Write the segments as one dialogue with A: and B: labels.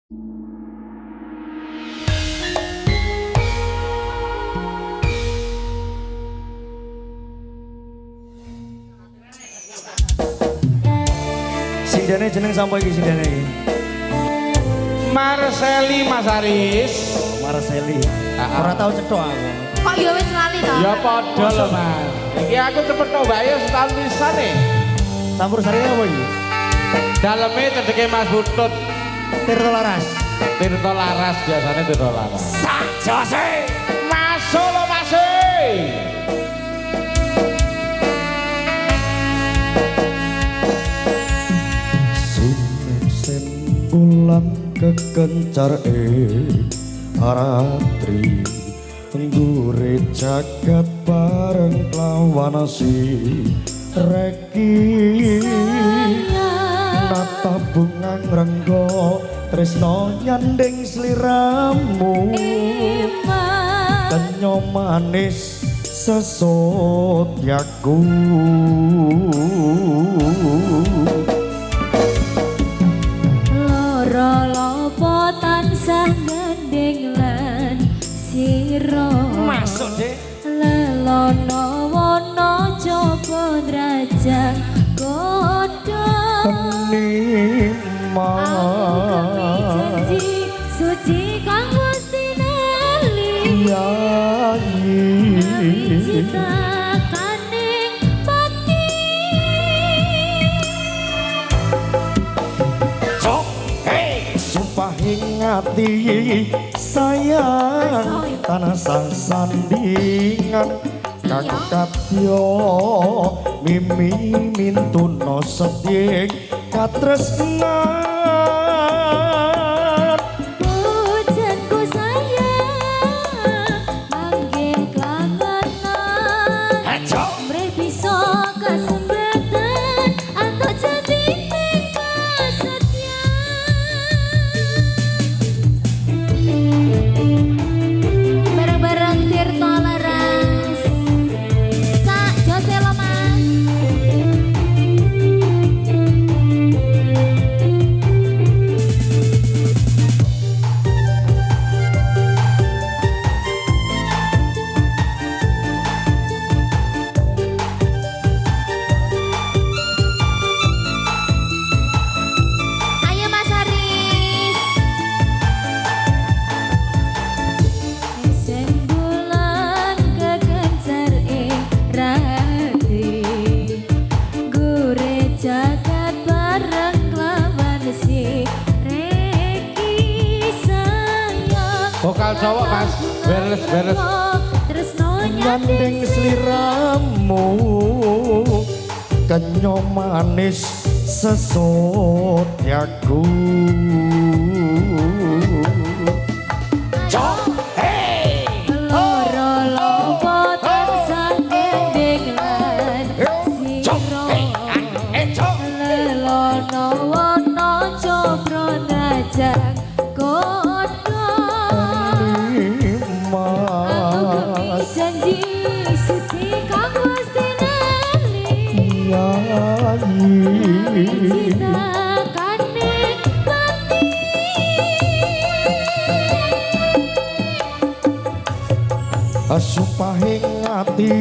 A: Sindane jeneng sampo iki sindane iki?
B: Marceli Mas Aris.
A: Marceli. Ora tau cethok aku.
C: Kok ya wis lali to?
B: Ya padha lho Mas. Iki aku cepet no Mbak ya setahun pisane.
A: Campur sari apa iki?
B: Daleme cedeke Mas Butut.
A: Tirto Laras.
B: Tirto Laras biasanya Tirto Laras.
A: Sajose.
B: Masuk lo Mas.
A: Sinten bulan kekencar aratri nggure jagat bareng lawan si reki nata bunga ngrenggo tresno nyanding sliramu kenyo manis sesot yaku
C: Lopo tansah gandeng lan sira
A: masuk deh
C: lelono wono coba ndrajang godhong
A: Nimas
C: janji suci kang Gusti nali
A: Yayi
C: cita kaning pati
A: Cok sumpah ingati sayang tanah sang sandingan kakak yo mimi mintuno sedyek katresnan
C: pujanku sayang manggih kangenan mrih bisa kasembatan atau jadi bareng-bareng Tirto Laras sak jose lo mas. Ayo Mas Haris. Sing bulan kekencar rati gure jagat bareng lawan si reki sayang
B: Vokal cowok Mas. Beres.
C: terus nonya
A: nyanding sliramu kenyo manis sesot yaku Cok
C: loro lopo tansah gendeng lan sira lelono wono cobro najang godhong
A: Nimas
C: janji suci kang Gusti nali
A: Yayi
C: cita kaning pati
A: supahing ati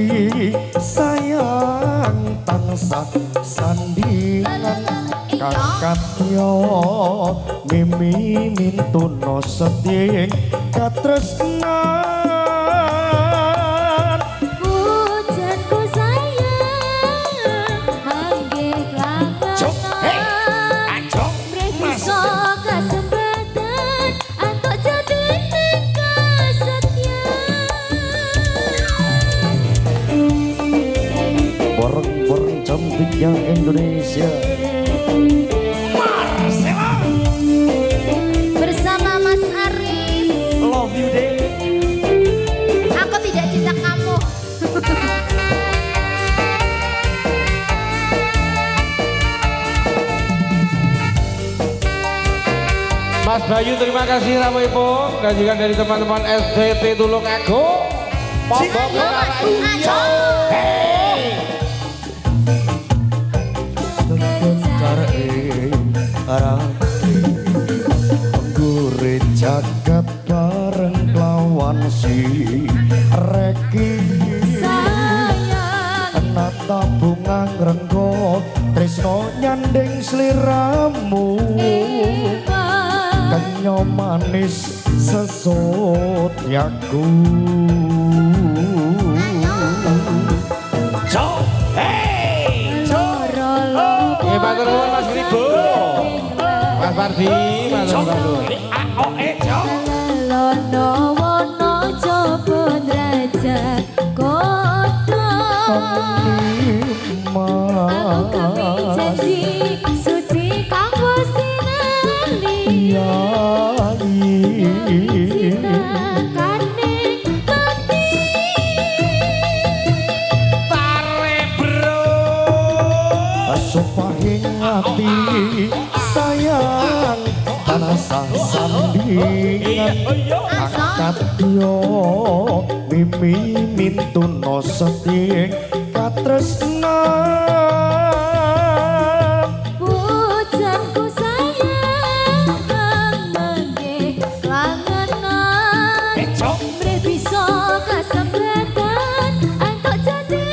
A: sayang tansah sandingan kakak yo mimi mintuno sedyek katresnan
C: pujanku sayang manggih kangenan mrih bisa kasembatan atau jadi
A: bareng-bareng cantiknya Indonesia
C: bersama Mas Aris.
A: love you deh
C: Aku tidak cinta kamu.
B: Mas Bayu terima kasih Ramo Ipo. Gajikan dari teman-teman SDT Tulung Agung. Pondok
A: kekencar aratri janji reki
C: sayang
A: nata bunga ngrenggo tresno nyanding sliramu kenyo manis sesut yaku
B: Matur nuwun Mas Ribo. Mas Pardi, matur nuwun.
C: lono wono coba derajat kota aku kami janji suci kang Gusti nali sinakaning mati
A: supahing hati sayang tanasa sandingan angkat yo mimi mintuno seting katresnan
C: pujanku sayang mengke langenan mrih bisa kasempatan antuk jadi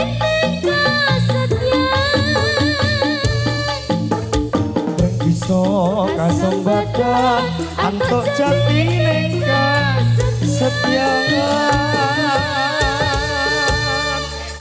A: bisa kasempatan antuk jati ning kesetiaan